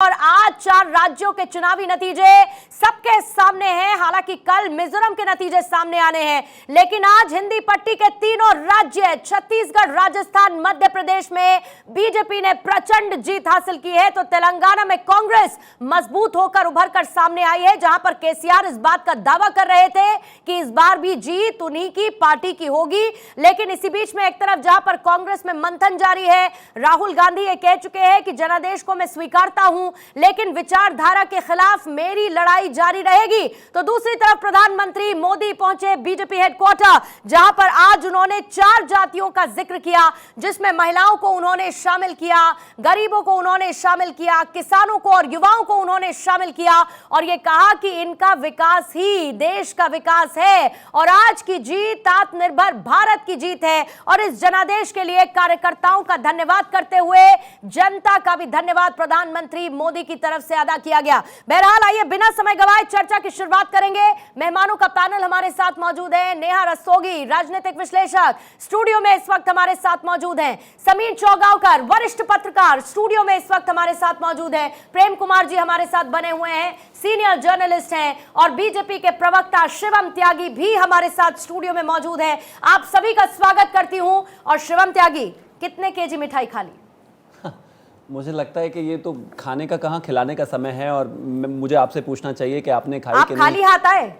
और आज 4 राज्यों के चुनावी नतीजे सबके सामने हैं। हालांकि कल मिजोरम के नतीजे सामने आने हैं, लेकिन आज हिंदी पट्टी के तीनों राज्य छत्तीसगढ़, राजस्थान, मध्य प्रदेश में बीजेपी ने प्रचंड जीत हासिल की है। तो तेलंगाना में कांग्रेस मजबूत होकर उभर कर सामने आई है, जहां पर केसीआर इस बात का दावा कर रहे थे कि इस बार भी जीत उन्हीं की पार्टी की होगी। लेकिन इसी बीच में एक तरफ जहां पर कांग्रेस में मंथन जारी है, राहुल गांधी ये कह चुके हैं कि जनादेश को मैं स्वीकारता हूं, लेकिन विचारधारा के खिलाफ मेरी लड़ाई जारी रहेगी। तो दूसरी तरफ प्रधानमंत्री मोदी पहुंचे बीजेपी हेडक्वार्टर, जहां पर आज उन्होंने 4 जातियों का जिक्र किया, जिसमें महिलाओं को उन्होंने शामिल किया, गरीबों को उन्होंने शामिल किया, किसानों को और युवाओं को उन्होंने शामिल किया और यह कहा कि इनका विकास ही देश का विकास है और आज की जीत आत्मनिर्भर भारत की जीत है। और इस जनादेश के लिए कार्यकर्ताओं का धन्यवाद करते हुए जनता का भी धन्यवाद प्रधानमंत्री मोदी की तरफ से अदा किया गया। बहरहाल आइए बिना समय गवाए चर्चा की शुरुआत करेंगे। मेहमानों का पैनल हमारे साथ मौजूद है। नेहा रस्तोगी, राजनीतिक विश्लेषक, स्टूडियो में इस वक्त हमारे साथ मौजूद हैं। समीर चौगावकर, वरिष्ठ पत्रकार, स्टूडियो में इस वक्त हमारे साथ मौजूद हैं। प्रेम कुमार जी हमारे साथ बने हुए हैं, सीनियर जर्नलिस्ट हैं, और बीजेपी के प्रवक्ता शिवम त्यागी भी हमारे साथ स्टूडियो में मौजूद हैं। आप सभी का स्वागत करती हूं। और शिवम त्यागी, कितने केजी मिठाई खा ली? मुझे लगता है कि ये तो खाने का कहाँ खिलाने का समय है, और मुझे आपसे पूछना चाहिए कि आपने खाई कि नहीं। खाली हाथ आए?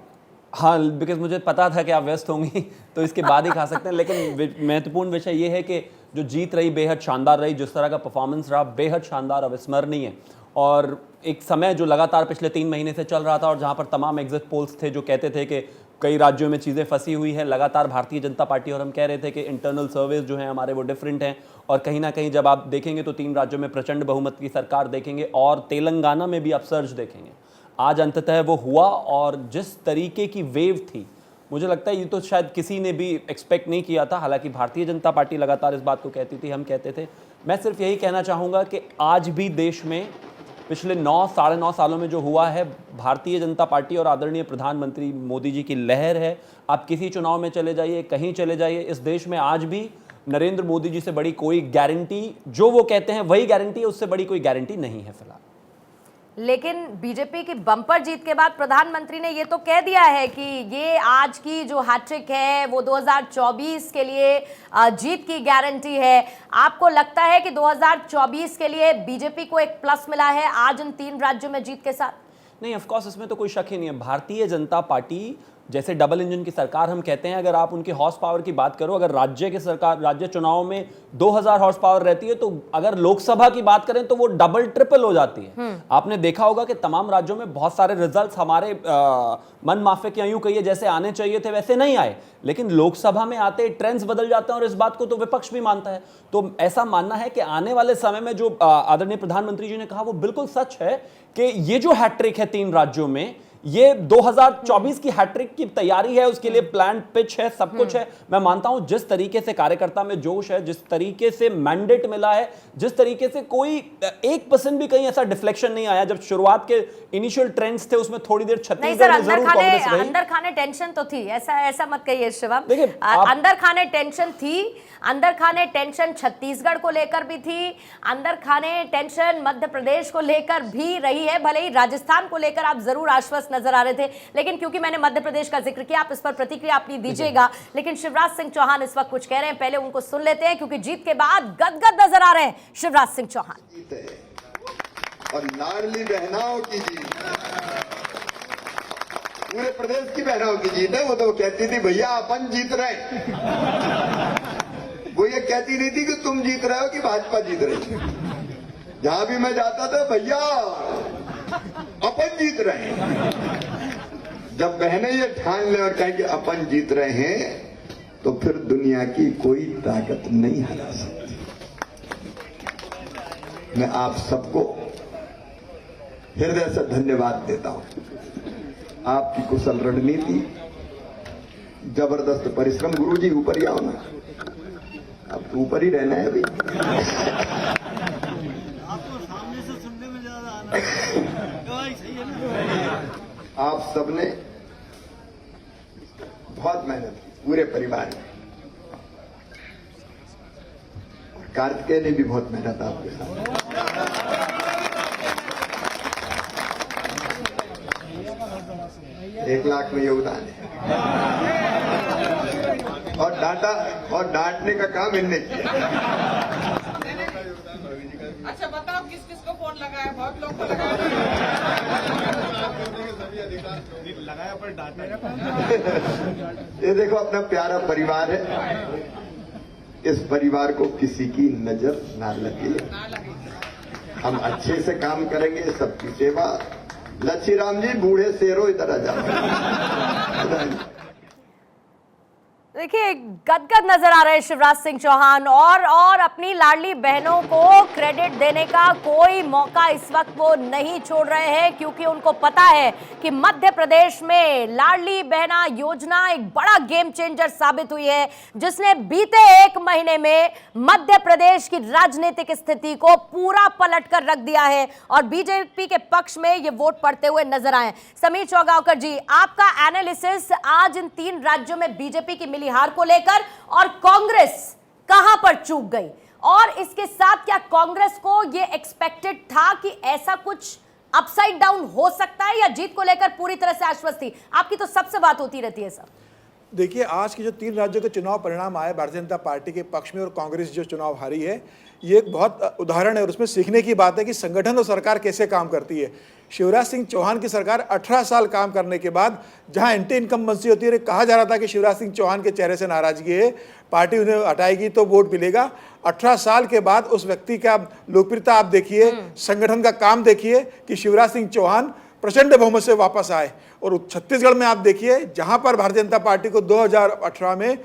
हाँ, बिकॉज मुझे पता था कि आप व्यस्त होंगी तो इसके बाद ही खा सकते हैं। लेकिन महत्वपूर्ण विषय ये है कि जो जीत रही बेहद शानदार रही, जिस तरह का परफॉर्मेंस रहा बेहद शानदार, अविस्मरणीय। और एक समय जो लगातार पिछले 3 महीने से चल रहा था और जहाँ पर तमाम एग्जिट पोल्स थे जो कहते थे कि कई राज्यों में चीज़ें फंसी हुई हैं, लगातार भारतीय जनता पार्टी और हम कह रहे थे कि इंटरनल सर्वेज जो हैं हमारे वो डिफरेंट हैं, और कहीं ना कहीं जब आप देखेंगे तो 3 राज्यों में प्रचंड बहुमत की सरकार देखेंगे और तेलंगाना में भी अपसर्ज देखेंगे। आज अंततः वो हुआ, और जिस तरीके की वेव थी, मुझे लगता है ये तो शायद किसी ने भी एक्सपेक्ट नहीं किया था। हालांकि भारतीय जनता पार्टी लगातार इस बात को कहती थी, हम कहते थे। मैं सिर्फ यही कहना चाहूँगा कि आज भी देश में पिछले 9 साढ़े 9 सालों में जो हुआ है, भारतीय जनता पार्टी और आदरणीय प्रधानमंत्री मोदी जी की लहर है। आप किसी चुनाव में चले जाइए, कहीं चले जाइए, इस देश में आज भी नरेंद्र मोदी जी से बड़ी कोई गारंटी, जो वो कहते हैं वही गारंटी है, उससे बड़ी कोई गारंटी नहीं है फिलहाल। लेकिन बीजेपी की बम्पर जीत के बाद प्रधानमंत्री ने ये तो कह दिया है कि ये आज की जो हैट्रिक है वो 2024 के लिए जीत की गारंटी है। आपको लगता है कि 2024 के लिए बीजेपी को एक प्लस मिला है आज इन 3 राज्यों में जीत के साथ? नहीं, ऑफ कोर्स इसमें तो कोई शक ही नहीं है। भारतीय जनता पार्टी जैसे डबल इंजन की सरकार हम कहते हैं, अगर आप उनकी हॉर्स पावर की बात करो, अगर राज्य चुनाव में 2000 हॉर्स पावर रहती है, तो अगर लोकसभा की बात करें तो वो डबल ट्रिपल हो जाती है। आपने देखा होगा कि तमाम राज्यों में बहुत सारे रिजल्ट्स हमारे मन माफिक या यूं कहिए जैसे आने चाहिए थे वैसे नहीं आए, लेकिन लोकसभा में आते ट्रेंड्स बदल जाते हैं, और इस बात को तो विपक्ष भी मानता है। तो ऐसा मानना है कि आने वाले समय में जो आदरणीय प्रधानमंत्री जी ने कहा वो बिल्कुल सच है कि ये जो हैट्रिक है 3 राज्यों में, ये 2024 की हैट्रिक की तैयारी है, उसके लिए प्लान पिच है, सब कुछ है। मैं मानता हूं जिस तरीके से कार्यकर्ता में जोश है, जिस तरीके से मैंडेट मिला है, जिस तरीके से कोई 1% भी कहीं ऐसा डिफ्लेक्शन नहीं आया। जब शुरुआत के इनिशियल ट्रेंड्स थे उसमें थोड़ी देर छत्तीसगढ़ में जरूर कांग्रेस रही। अंदर खाने टेंशन तो थी, ऐसा मत कहिए शिवम। अंदर खाने टेंशन थी, अंदर खाने टेंशन छत्तीसगढ़ को लेकर भी थी, अंदर खाने टेंशन मध्य प्रदेश को लेकर भी रही है। भले ही राजस्थान को लेकर आप जरूर आश्वस्त नजर आ रहे थे, लेकिन क्योंकि मैंने मध्य प्रदेश का जिक्र किया, आप इस पर प्रतिक्रिया अपनी दीजिएगा। लेकिन शिवराज सिंह चौहान इस वक्त कुछ कह रहे हैं, पहले उनको सुन लेते हैं, क्योंकि जीत के बाद गदगद नजर आ रहे हैं शिवराज सिंह चौहान। और लाडली बहनाओं की जीत, पूरे प्रदेश की बहनों की जीत है। वो तो कहती थी भैया अपन जीत रहे, वो ये कहती नहीं थी कि तुम जीत रहे हो कि भाजपा जीत रही है। जहां भी मैं जाता था भैया अपन जीत रहे हैं। जब बहनें ये ठान ले और कहें कि अपन जीत रहे हैं, तो फिर दुनिया की कोई ताकत नहीं हरा सकती। मैं आप सबको हृदय से धन्यवाद देता हूं। आपकी कुशल रणनीति, जबरदस्त परिश्रम। गुरुजी ऊपर ही आओ ना, अब तो ऊपर ही रहना है अभी। आप सबने बहुत मेहनत की, पूरे परिवार ने। कार्तिकेय ने भी बहुत मेहनत आपके साथ। 1 लाख में योगदान है। और डांटने का काम इनने किया। अच्छा बताओ किस किस को फोन लगाया? बहुत लोग को लगाया पर डांटने का। ये देखो अपना प्यारा परिवार है, इस परिवार को किसी की नजर ना लगे। हम अच्छे से काम करेंगे, सबकी सेवा। लच्छीराम जी, बूढ़े शेरों इधर आ जाओ। देखिए गदगद नजर आ रहे हैं शिवराज सिंह चौहान और अपनी लाडली बहनों को क्रेडिट देने का कोई मौका इस वक्त वो नहीं छोड़ रहे हैं, क्योंकि उनको पता है कि मध्य प्रदेश में लाडली बहना योजना एक बड़ा गेम चेंजर साबित हुई है, जिसने बीते 1 महीने में मध्य प्रदेश की राजनीतिक स्थिति को पूरा पलट कर रख दिया है और बीजेपी के पक्ष में ये वोट पड़ते हुए नजर आए। समीर चौगावकर जी, आपका एनालिसिस आज इन 3 राज्यों में बीजेपी की मिली हार को लेकर, और कांग्रेस कहां पर चूक गई, और इसके साथ क्या कांग्रेस को यह एक्सपेक्टेड था कि ऐसा कुछ अपसाइड डाउन हो सकता है, या जीत को लेकर पूरी तरह से आश्वस्त थी? आपकी तो सबसे बात होती रहती है सर। देखिए, आज के जो 3 राज्यों के चुनाव परिणाम आए भारतीय जनता पार्टी के पक्ष में और कांग्रेस जो चुनाव हारी है, ये एक बहुत उदाहरण है और उसमें सीखने की बात है कि संगठन और सरकार कैसे काम करती है। शिवराज सिंह चौहान की सरकार 18 साल काम करने के बाद जहां एंटी इनकम्बेंसी होती है, कहा जा रहा था कि शिवराज सिंह चौहान के चेहरे से नाराजगी है, पार्टी उन्हें हटाएगी तो वोट मिलेगा। 18 साल के बाद उस व्यक्ति का लोकप्रियता आप देखिए, संगठन का काम देखिए कि शिवराज सिंह चौहान प्रचंड बहुमत से वापस आए। और छत्तीसगढ़ में आप देखिए, जहां पर भारतीय जनता पार्टी को 2018 में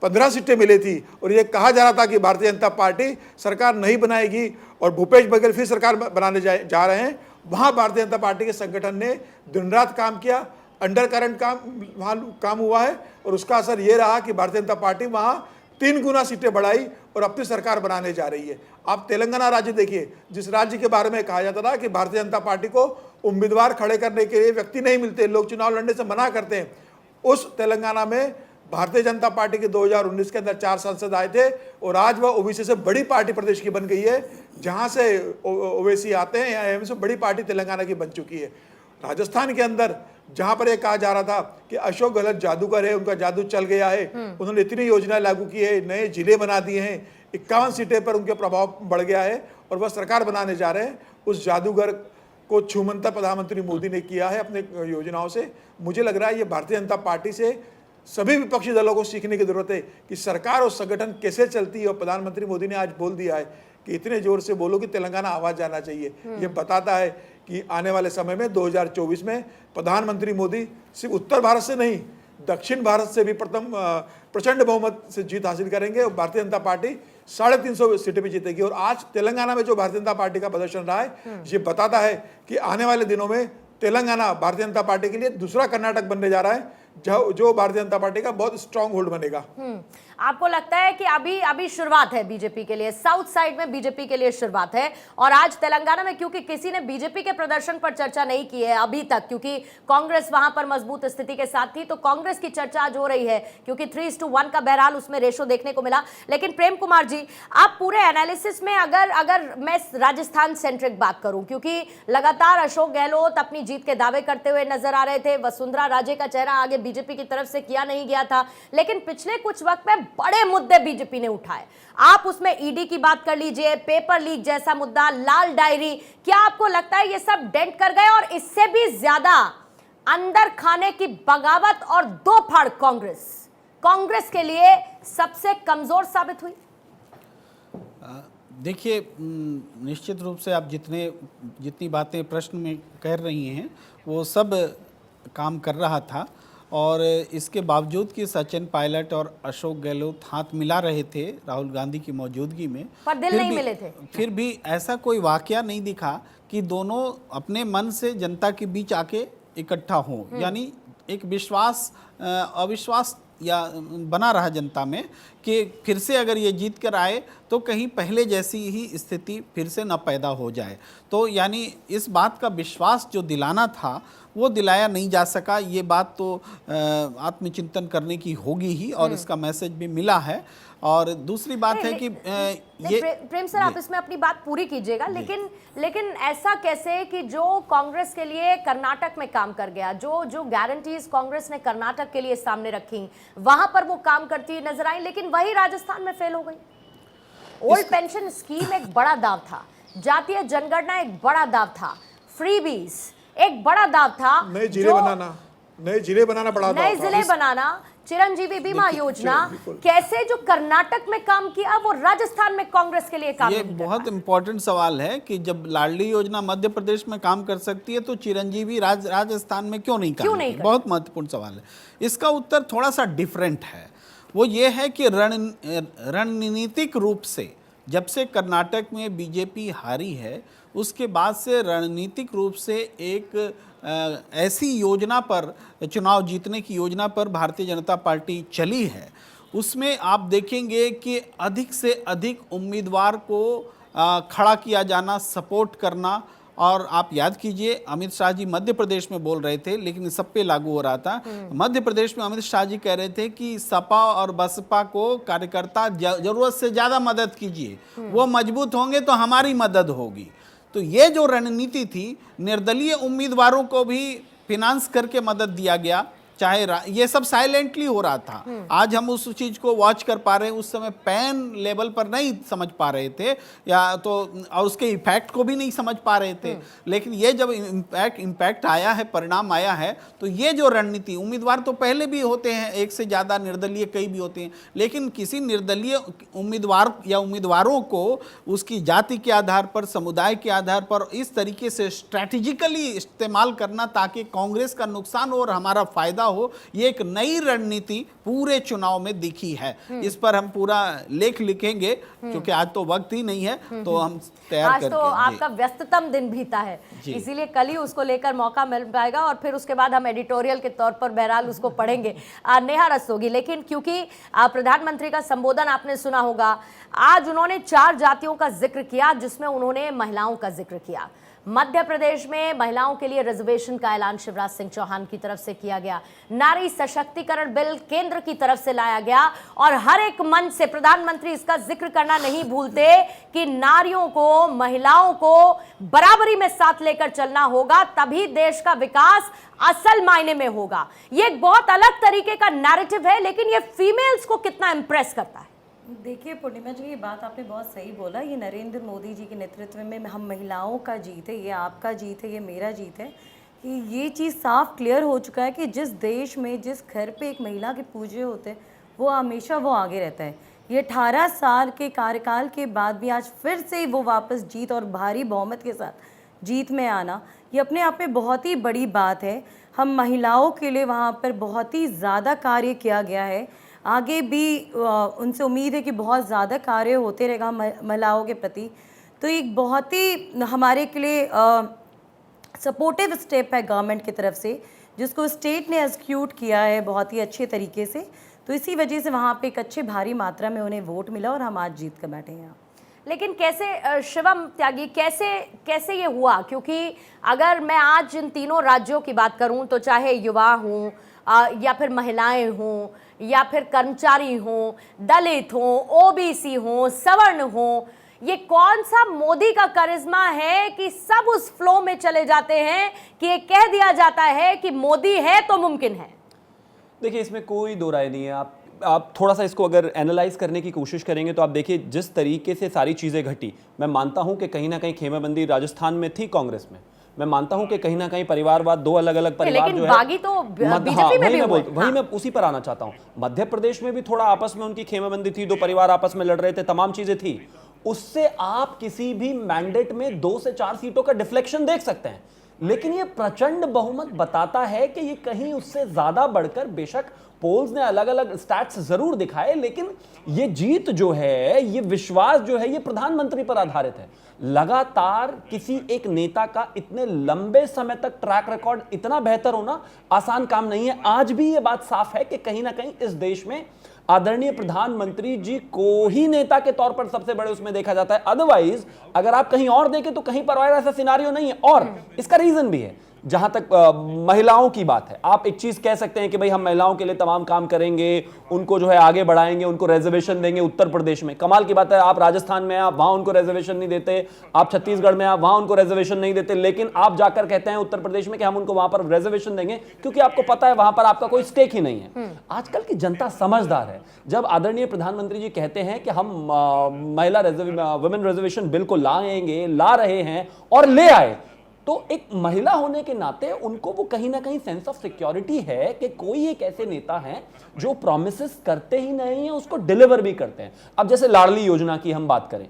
15 सीटें मिली थी और ये कहा जा रहा था कि भारतीय जनता पार्टी सरकार नहीं बनाएगी और भूपेश बघेल फिर सरकार बनाने जा रहे हैं, वहां भारतीय जनता पार्टी के संगठन ने दिन रात काम किया, अंडर करंट काम हुआ है और उसका असर ये रहा कि भारतीय जनता पार्टी वहां 3 गुना सीटें बढ़ाई और अपनी सरकार बनाने जा रही है। आप तेलंगाना राज्य देखिए, जिस राज्य के बारे में कहा जाता था कि भारतीय जनता पार्टी को उम्मीदवार खड़े करने के लिए व्यक्ति नहीं मिलते, लोग चुनाव लड़ने से मना करते हैं, उस तेलंगाना में भारतीय जनता पार्टी के 2019 के अंदर 4 सांसद आए थे और आज वह ओबीसी से बड़ी पार्टी प्रदेश की बन गई है। जहां से ओवैसी आते हैं यहाँ से बड़ी पार्टी तेलंगाना की बन चुकी है। राजस्थान के अंदर जहां पर यह कहा जा रहा था कि अशोक गहलोत जादूगर है, उनका जादू चल गया है, उन्होंने इतनी योजनाएं लागू की है, नए जिले बना दिए हैं, 51 सीटें पर उनके प्रभाव बढ़ गया है और वह सरकार बनाने जा रहे हैं, उस जादूगर को छूमंतर प्रधानमंत्री मोदी ने किया है अपने योजनाओं से। मुझे लग रहा है ये भारतीय जनता पार्टी से सभी विपक्षी दलों को सीखने की जरूरत है कि सरकार और संगठन कैसे चलती है। और प्रधानमंत्री मोदी ने आज बोल दिया है कि इतने जोर से बोलो कि तेलंगाना आवाज जाना चाहिए। ये बताता है कि आने वाले समय में 2024 में प्रधानमंत्री मोदी सिर्फ उत्तर भारत से नहीं, दक्षिण भारत से भी प्रचंड बहुमत से जीत हासिल करेंगे और भारतीय जनता पार्टी 350 सीटें भी जीतेगी। और आज तेलंगाना में जो भारतीय जनता पार्टी का प्रदर्शन रहा है, ये बताता है कि आने वाले दिनों में तेलंगाना भारतीय जनता पार्टी के लिए दूसरा कर्नाटक बनने जा रहा है, जो भारतीय जनता पार्टी का बहुत स्ट्रांग होल्ड बनेगा। आपको लगता है कि अभी शुरुआत है बीजेपी के लिए, साउथ साइड में बीजेपी के लिए शुरुआत है, और आज तेलंगाना में क्योंकि किसी ने बीजेपी के प्रदर्शन पर चर्चा नहीं की है अभी तक, क्योंकि कांग्रेस वहां पर मजबूत स्थिति के साथ थी, तो कांग्रेस की चर्चा आज हो रही है क्योंकि 3:1 का बहरहाल उसमें रेशो देखने को मिला। लेकिन प्रेम कुमार जी, आप पूरे एनालिसिस में अगर मैं राजस्थान सेंट्रिक बात करूं, क्योंकि लगातार अशोक गहलोत अपनी जीत के दावे करते हुए नजर आ रहे थे, वसुंधरा राजे का चेहरा आगे बीजेपी की तरफ से किया नहीं गया था, लेकिन पिछले कुछ वक्त में बड़े मुद्दे बीजेपी ने उठाए। आप उसमें ईडी की बात कर लीजिए, पेपर लीक जैसा मुद्दा, लाल डायरी, क्या आपको लगता है ये सब डेंट कर गए और इससे भी ज्यादा अंदर खाने की बगावत और दो फाड़ कांग्रेस के लिए सबसे कमजोर साबित हुई? देखिए, निश्चित रूप से आप जितनी बातें प्रश्न में कह रही हैं वो सब काम कर रहा था, और इसके बावजूद कि सचिन पायलट और अशोक गहलोत हाथ मिला रहे थे राहुल गांधी की मौजूदगी में, पर दिल नहीं मिले थे। फिर भी ऐसा कोई वाकया नहीं दिखा कि दोनों अपने मन से जनता के बीच आके इकट्ठा हों, यानी एक विश्वास अविश्वास या बना रहा जनता में कि फिर से अगर ये जीत कर आए तो कहीं पहले जैसी ही स्थिति फिर से न पैदा हो जाए। तो यानी इस बात का विश्वास जो दिलाना था वो दिलाया नहीं जा सका। ये बात तो आत्मचिंतन करने की होगी ही, और इसका मैसेज भी मिला है। और दूसरी बात है कि ये प्रेम सर, आप इसमें अपनी बात पूरी कीजिएगा, लेकिन ऐसा कैसे कि जो कांग्रेस के लिए कर्नाटक में काम कर गया, जो गारंटीज कांग्रेस ने कर्नाटक के लिए सामने रखी, वहां पर वो काम करती हुई नजर आई, लेकिन वही राजस्थान में फेल हो गई। ओल्ड पेंशन स्कीम एक बड़ा दाव था, जातीय जनगणना एक बड़ा दाव था, फ्रीबीज एक बड़ा दाव था, नए जिले बनाना बड़ा दाव था, नए जिले बनाना, चिरंजीवी बीमा योजना, कैसे जो कर्नाटक में काम किया वो राजस्थान में कांग्रेस के लिए काम ये नहीं बहुत इंपॉर्टेंट सवाल है कि जब लाडली योजना मध्य प्रदेश में काम कर सकती है तो चिरंजीवी राजस्थान में क्यों नहीं काम करती? बहुत महत्वपूर्ण सवाल है। इसका उत्तर थोड़ा सा डिफरेंट है। वो ये है कि रणनीतिक रूप से जब से कर्नाटक में बीजेपी हारी है, उसके बाद से रणनीतिक रूप से एक ऐसी योजना पर, चुनाव जीतने की योजना पर भारतीय जनता पार्टी चली है। उसमें आप देखेंगे कि अधिक से अधिक उम्मीदवार को खड़ा किया जाना, सपोर्ट करना। और आप याद कीजिए, अमित शाह जी मध्य प्रदेश में बोल रहे थे, लेकिन सब पे लागू हो रहा था। मध्य प्रदेश में अमित शाह जी कह रहे थे कि सपा और बसपा को कार्यकर्ता जरूरत से ज़्यादा मदद कीजिए, वो मजबूत होंगे तो हमारी मदद होगी। तो ये जो रणनीति थी, निर्दलीय उम्मीदवारों को भी फिनांस करके मदद दिया गया, चाहे ये सब साइलेंटली हो रहा था। आज हम उस चीज को वॉच कर पा रहे हैं, उस समय पैन लेवल पर नहीं समझ पा रहे थे, या तो और उसके इफेक्ट को भी नहीं समझ पा रहे थे। लेकिन ये जब इम्पैक्ट आया है, परिणाम आया है, तो ये जो रणनीति, उम्मीदवार तो पहले भी होते हैं, एक से ज़्यादा निर्दलीय कई भी होते हैं, लेकिन किसी निर्दलीय उम्मीदवार या उम्मीदवारों को उसकी जाति के आधार पर, समुदाय के आधार पर इस तरीके से स्ट्रैटेजिकली इस्तेमाल करना ताकि कांग्रेस का नुकसान हो और हमारा फायदा हो, ये एक नई रणनीति पूरे चुनाव में दिखी है। इस पर हम पूरा लेख लिखेंगे, क्योंकि आज तो वक्त ही नहीं है, तो हम तैयार आज करके। तो आपका व्यस्ततम दिन बीता है, इसीलिए कल ही उसको लेकर मौका मिल पाएगा और फिर उसके बाद हम एडिटोरियल के तौर पर बहरहाल उसको पढ़ेंगे। नेहा रस्तोगी, लेकिन क्योंकि प्रधानमंत्री का संबोधन आपने सुना होगा, आज उन्होंने 4 जातियों का जिक्र किया, जिसमें उन्होंने महिलाओं का जिक्र किया। मध्य प्रदेश में महिलाओं के लिए रिजर्वेशन का ऐलान शिवराज सिंह चौहान की तरफ से किया गया, नारी सशक्तिकरण बिल केंद्र की तरफ से लाया गया, और हर एक मंच से प्रधानमंत्री इसका जिक्र करना नहीं भूलते कि नारियों को, महिलाओं को बराबरी में साथ लेकर चलना होगा, तभी देश का विकास असल मायने में होगा। ये एक बहुत अलग तरीके का नैरेटिव है, लेकिन ये फीमेल्स को कितना इंप्रेस करता है। देखिए पूर्णिमा जी, ये बात आपने बहुत सही बोला। ये नरेंद्र मोदी जी के नेतृत्व में हम महिलाओं का जीत है, ये आपका जीत है, ये मेरा जीत है। कि ये चीज़ साफ क्लियर हो चुका है कि जिस देश में, जिस घर पे एक महिला के पूजे होते हैं, वो हमेशा वो आगे रहता है। ये 18 साल के कार्यकाल के बाद भी आज फिर से वो वापस जीत और भारी बहुमत के साथ जीत में आना, ये अपने आप में बहुत ही बड़ी बात है। हम महिलाओं के लिए वहाँ पर बहुत ही ज़्यादा कार्य किया गया है, आगे भी उनसे उम्मीद है कि बहुत ज़्यादा कार्य होते रहेगा महिलाओं के प्रति। तो एक बहुत ही हमारे के लिए सपोर्टिव स्टेप है गवर्नमेंट की तरफ से, जिसको स्टेट ने एग्जीक्यूट किया है बहुत ही अच्छे तरीके से। तो इसी वजह से वहाँ पे एक अच्छे भारी मात्रा में उन्हें वोट मिला और हम आज जीत कर बैठे हैं। लेकिन कैसे, शिवम त्यागी, कैसे ये हुआ? क्योंकि अगर मैं आज इन तीनों राज्यों की बात करूं, तो चाहे युवा हों या फिर महिलाएं हों या फिर कर्मचारी हों, दलित हों, ओबीसी हों, सवर्ण हों, ये कौन सा मोदी का करिश्मा है कि सब उस फ्लो में चले जाते हैं कि ये कह दिया जाता है कि मोदी है तो मुमकिन है? देखिए, इसमें कोई दो राय नहीं है। आप थोड़ा सा इसको अगर एनालाइज करने की कोशिश करेंगे तो आप देखिए जिस तरीके से सारी चीज़ें घटी। मैं मानता हूं कि कहीं ना कहीं खेमेबंदी राजस्थान में थी कांग्रेस में, मैं मानता हूं कि कहीं ना कहीं परिवारवाद, 2 अलग अलग परिवार जो है, बागी तो बीजेपी में भी हुए। वही मैं उसी पर आना चाहता हूं। मध्य प्रदेश में भी थोड़ा आपस में उनकी खेमेबंदी थी, 2 परिवार आपस में लड़ रहे थे, तमाम चीजें थी। उससे आप किसी भी मैंडेट में 2 से 4 सीटों का डिफ्लेक्शन देख सकते हैं, लेकिन ये प्रचंड बहुमत बताता है कि ये कहीं उससे ज्यादा बढ़कर, बेशक पोल्स ने अलग अलग स्टैट्स जरूर दिखाए, लेकिन ये जीत जो है, ये विश्वास जो है, ये प्रधानमंत्री पर आधारित है। लगातार किसी एक नेता का इतने लंबे समय तक ट्रैक रिकॉर्ड इतना बेहतर होना आसान काम नहीं है। आज भी ये बात साफ है कि कहीं ना कहीं इस देश में आदरणीय प्रधानमंत्री जी को ही नेता के तौर पर सबसे बड़े उसमें देखा जाता है। अदरवाइज अगर आप कहीं और देखें तो कहीं पर ऐसा सिनारियो नहीं है। और इसका रीजन भी है, जहां तक महिलाओं की बात है, आप एक चीज कह सकते हैं कि भाई हम महिलाओं के लिए तमाम काम करेंगे, उनको जो है आगे बढ़ाएंगे, उनको रिजर्वेशन देंगे। उत्तर प्रदेश में कमाल की बात है, आप राजस्थान में आप वहां उनको रिजर्वेशन नहीं देते, आप छत्तीसगढ़ में आप वहां उनको रिजर्वेशन नहीं देते, लेकिन आप जाकर कहते हैं उत्तर प्रदेश में कि हम उनको वहां पर रिजर्वेशन देंगे, क्योंकि आपको पता है वहां पर आपका कोई स्टेक ही नहीं है। आजकल की जनता समझदार है। जब आदरणीय प्रधानमंत्री जी कहते हैं कि हम महिला वुमेन रिजर्वेशन बिल को लाएंगे, ला रहे हैं और ले आए, तो एक महिला होने के नाते उनको वो कहीं ना कहीं सेंस ऑफ सिक्योरिटी है कि कोई एक ऐसे नेता हैं जो प्रॉमिसेस करते ही नहीं है, उसको डिलीवर भी करते हैं। अब जैसे लाडली योजना की हम बात करें,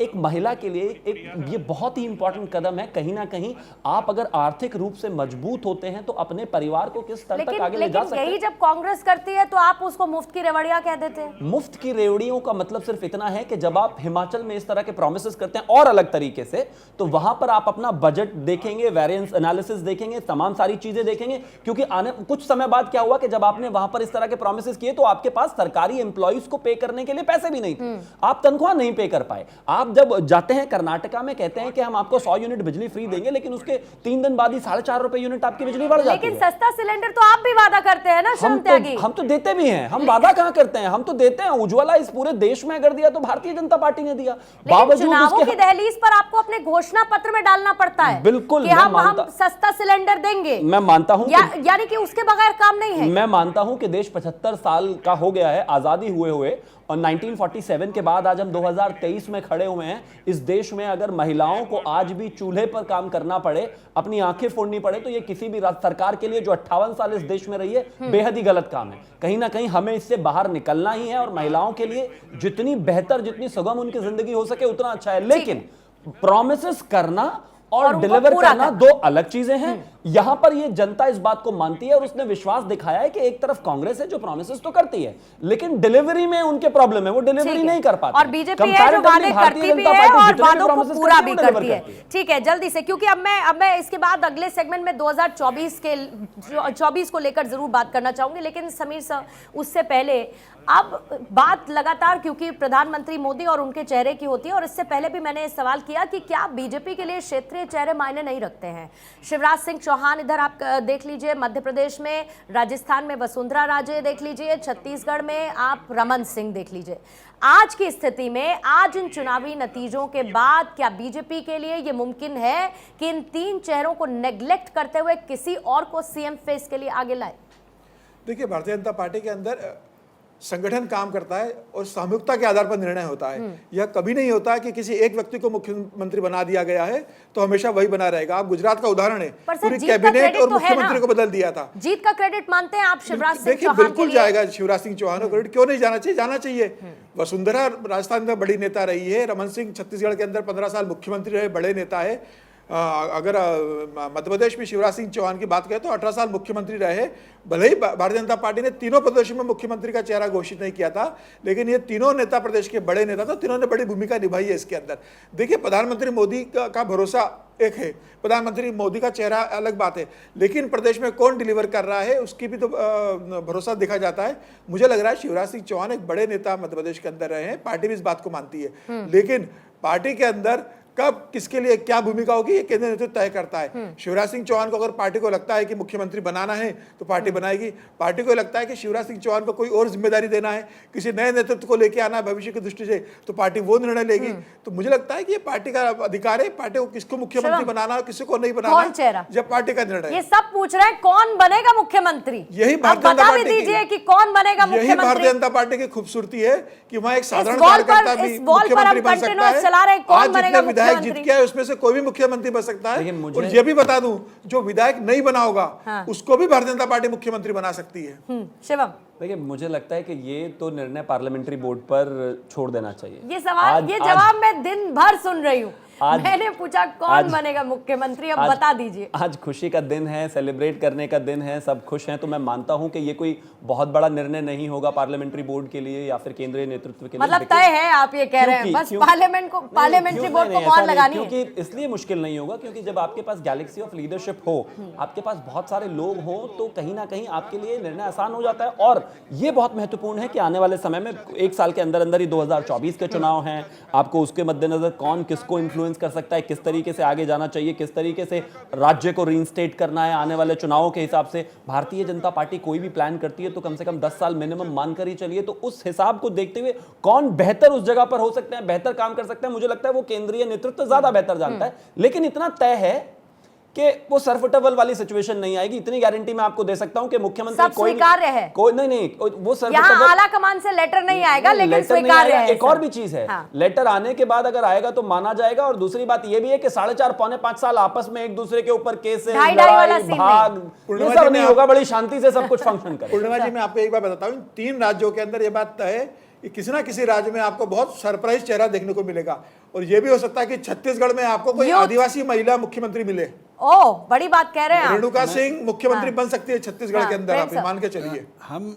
एक महिला के लिए ये बहुत ही इंपॉर्टेंट कदम है। कहीं ना कहीं आप अगर आर्थिक रूप से मजबूत होते हैं तो अपने परिवार को किस स्तर तक आगे ले जा सकते हैं। यही जब कांग्रेस करती है तो आप उसको मुफ्त की रेवड़ियां कह देते हैं। मुफ्त की रेवड़ियों का मतलब सिर्फ इतना है कि जब आप हिमाचल में इस तरह के प्रोमिसेस करते हैं और अलग तरीके से, तो वहां पर आप अपना बजट देखेंगे, वेरिएंस एनालिसिस देखेंगे, तमाम सारी चीजें देखेंगे, क्योंकि आने कुछ समय बाद क्या हुआ कि जब आपने वहां पर इस तरह के प्रोमिसेस किए तो आपके पास सरकारी एम्प्लॉइज को पे करने के लिए पैसे भी नहीं थे, आप तनख्वाह नहीं पे कर पाए। आप जब जाते हैं कर्नाटका में, कहते हैं कि हम आपको 100 यूनिट बिजली फ्री देंगे, लेकिन उसके 3 दिन बाद ही 4.5 रुपए यूनिट आपकी बिजली बढ़ जाती है। लेकिन सस्ता सिलेंडर तो आप भी वादा करते हैं ना श्रम त्यागी। हम तो देते भी हैं, हम वादा कहां करते हैं, हम तो देते हैं। उज्ज्वला इस पूरे देश में अगर दिया तो भारतीय जनता पार्टी ने दिया। बावजूद चुनावों की दहलीज पर आपको अपने घोषणा पत्र में डालना पड़ता है बिल्कुल कि हम सस्ता सिलेंडर देंगे। मैं मानता हूं यानी कि उसके बगैर काम नहीं है। मैं मानता हूं कि देश 75 साल का हो गया है आजादी हुए और 1947 के बाद आज हम 2023 में खड़े हुए हैं। इस देश में अगर महिलाओं को आज भी चूल्हे पर काम करना पड़े, अपनी आंखें फोड़नी पड़े, तो ये किसी भी सरकार के लिए जो 58 साल इस देश में रही है बेहद ही गलत काम है। कहीं ना कहीं हमें इससे बाहर निकलना ही है और महिलाओं के लिए जितनी बेहतर, जितनी सुगम उनकी जिंदगी हो सके उतना अच्छा है। लेकिन प्रॉमिसेस करना और डिलीवर करना दो अलग चीजें हैं। यहां पर ये जनता इस बात को मानती है और उसने विश्वास दिखाया है कि एक तरफ कांग्रेस है जो प्रॉमिसेस तो करती है, लेकिन डिलीवरी में उनके प्रॉब्लम है, वो डिलीवरी नहीं कर पाते। और बीजेपी है जो वादे करती भी है और वादों को पूरा भी करती है। ठीक है, जल्दी से, क्योंकि अब मैं इसके बाद अगले सेगमेंट में 2024 को लेकर जरूर बात करना चाहूंगी, लेकिन समीर सर उससे पहले अब बात लगातार क्योंकि प्रधानमंत्री मोदी और उनके चेहरे की होती है, और इससे पहले भी मैंने सवाल किया कि क्या बीजेपी के लिए क्षेत्रीय चेहरे मायने नहीं रखते हैं। शिवराज सिंह चौहान इधर आप देख लीजिए, मध्य प्रदेश में, राजस्थान में वसुंधरा राजे देख लीजिए, छत्तीसगढ़ में आप रमन सिंह देख लीजिए। आज की स्थिति में, आज इन चुनावी नतीजों के बाद क्या बीजेपी के लिए यह मुमकिन है कि इन 3 चेहरों को नेग्लेक्ट करते हुए किसी और को सीएम फेस के लिए आगे लाए? देखिए, भारतीय जनता पार्टी के अंदर संगठन काम करता है और सामूहिकता के आधार पर निर्णय होता है। यह कभी नहीं होता कि किसी एक व्यक्ति को मुख्यमंत्री बना दिया गया है तो हमेशा वही बना रहेगा। आप गुजरात का उदाहरण है, पूरी कैबिनेट और मुख्यमंत्री को बदल दिया था। जीत का क्रेडिट मानते हैं आप शिवराज सिंह चौहान? बिल्कुल जाएगा शिवराज सिंह चौहान को क्रेडिट, क्यों नहीं जाना चाहिए, जाना चाहिए। वसुंधरा राजस्थान में बड़ी नेता रही है, रमन सिंह छत्तीसगढ़ के अंदर 15 साल मुख्यमंत्री रहे, बड़े नेता है। अगर मध्य प्रदेश में शिवराज सिंह चौहान की बात करें तो 18 साल मुख्यमंत्री रहे। भले ही भारतीय जनता पार्टी ने तीनों प्रदेशों में मुख्यमंत्री का चेहरा घोषित नहीं किया था, लेकिन ये तीनों नेता प्रदेश के बड़े नेता थे, तीनों ने बड़ी भूमिका निभाई है इसके अंदर। देखिए, प्रधानमंत्री मोदी का भरोसा एक है, प्रधानमंत्री मोदी का चेहरा अलग बात है, लेकिन प्रदेश में कौन डिलीवर कर रहा है उसकी भी तो भरोसा देखा जाता है। मुझे लग रहा है शिवराज सिंह चौहान एक बड़े नेता मध्य प्रदेश के अंदर रहे हैं, पार्टी भी इस बात को मानती है, लेकिन पार्टी के अंदर कब किसके लिए क्या भूमिका होगी ये केंद्रीय नेतृत्व तय करता है। शिवराज सिंह चौहान को अगर पार्टी को लगता है कि मुख्यमंत्री बनाना है तो पार्टी बनाएगी। पार्टी को लगता है कि शिवराज सिंह चौहान को कोई और जिम्मेदारी देना है, किसी नए नेतृत्व को लेकर आना है भविष्य की दृष्टि से, तो पार्टी वो निर्णय लेगी। तो मुझे लगता है कि ये पार्टी का अधिकार है, पार्टी को किसको मुख्यमंत्री बनाना है, किसी को नहीं बनाना, जब पार्टी का निर्णय। ये सब पूछ रहे हैं कौन बनेगा मुख्यमंत्री, यही भारतीय जनता पार्टी दीजिए कि कौन बनेगा मुख्यमंत्री। यही भारतीय जनता पार्टी की खूबसूरती है कि वहाँ एक साधारण कार्यकर्ता भी मुख्यमंत्री बन सकता है। आज जितने विधायक जीत के आए उसमें से कोई भी मुख्यमंत्री बन सकता है। और ये भी बता दूं, जो विधायक नहीं बना होगा उसको भी भारतीय जनता पार्टी मुख्यमंत्री बना सकती है। शिवम, देखिए, मुझे लगता है कि ये तो निर्णय पार्लियामेंट्री बोर्ड पर छोड़ देना चाहिए। ये सवाल, ये जवाब मैं दिन भर सुन रही हूँ। मैंने पूछा कौन बनेगा मुख्यमंत्री, अब बता दीजिए। आज खुशी का दिन है, सेलिब्रेट करने का दिन है, सब खुश हैं, तो मैं मानता हूं कि ये कोई बहुत बड़ा निर्णय नहीं होगा पार्लियामेंट्री बोर्ड के लिए या फिर केंद्रीय नेतृत्व के लिए। मतलब तय है, आप ये कह रहे हैं, बस पार्लियामेंट्री बोर्ड को कौन लगानी है। क्योंकि इसलिए मुश्किल नहीं होगा क्योंकि जब आपके पास गैलेक्सी ऑफ लीडरशिप हो, आपके पास बहुत सारे लोग हो, तो कहीं ना कहीं आपके लिए निर्णय आसान हो जाता है। और ये बहुत महत्वपूर्ण है कि आने वाले समय में 1 साल के अंदर अंदर ही 2024 के चुनाव हैं, आपको उसके मद्देनजर कौन किसको इन्फ्लुएंस इन्फ्लुएंस कर सकता है, किस तरीके से आगे जाना चाहिए, किस तरीके से राज्य को रीइंस्टेट करना है आने वाले चुनावों के हिसाब से। भारतीय जनता पार्टी कोई भी प्लान करती है तो कम से कम 10 साल मिनिमम मानकर ही चलिए। तो उस हिसाब को देखते हुए कौन बेहतर उस जगह पर हो सकते हैं, बेहतर काम कर सकते हैं, मुझे लगता है वो केंद्रीय नेतृत्व ज्यादा बेहतर जानता है। लेकिन इतना तय है कि वो सरफुटबल वाली सिचुएशन नहीं आएगी, इतनी गारंटी मैं आपको दे सकता हूं कि मुख्यमंत्री सब स्वीकार्य है। कोई नहीं वो यहाँ आला कमान से लेटर नहीं आएगा, लेकिन स्वीकार्य है। एक और भी चीज है, लेटर आने के बाद अगर आएगा तो माना जाएगा। और दूसरी बात ये भी है कि 4.5 पौने 5 साल आपस में एक दूसरे के ऊपर केसेस, लड़ाई, भाग, ये सब नहीं होगा, बड़ी शांति से सब कुछ फंक्शन करेगा। पूर्णिमा जी, मैं आपको एक बात बताता हूँ, 3 राज्यों के अंदर ये बात तय है कि किसी ना किसी राज्य में आपको बहुत सरप्राइज चेहरा देखने को मिलेगा। और ये भी हो सकता है कि छत्तीसगढ़ में आपको कोई आदिवासी महिला मुख्यमंत्री मिले। ओ, बड़ी बात कह रहे हैं आप। रेणुका सिंह मुख्यमंत्री बन सकती है छत्तीसगढ़ के अंदर, आप मान के चलिए। हम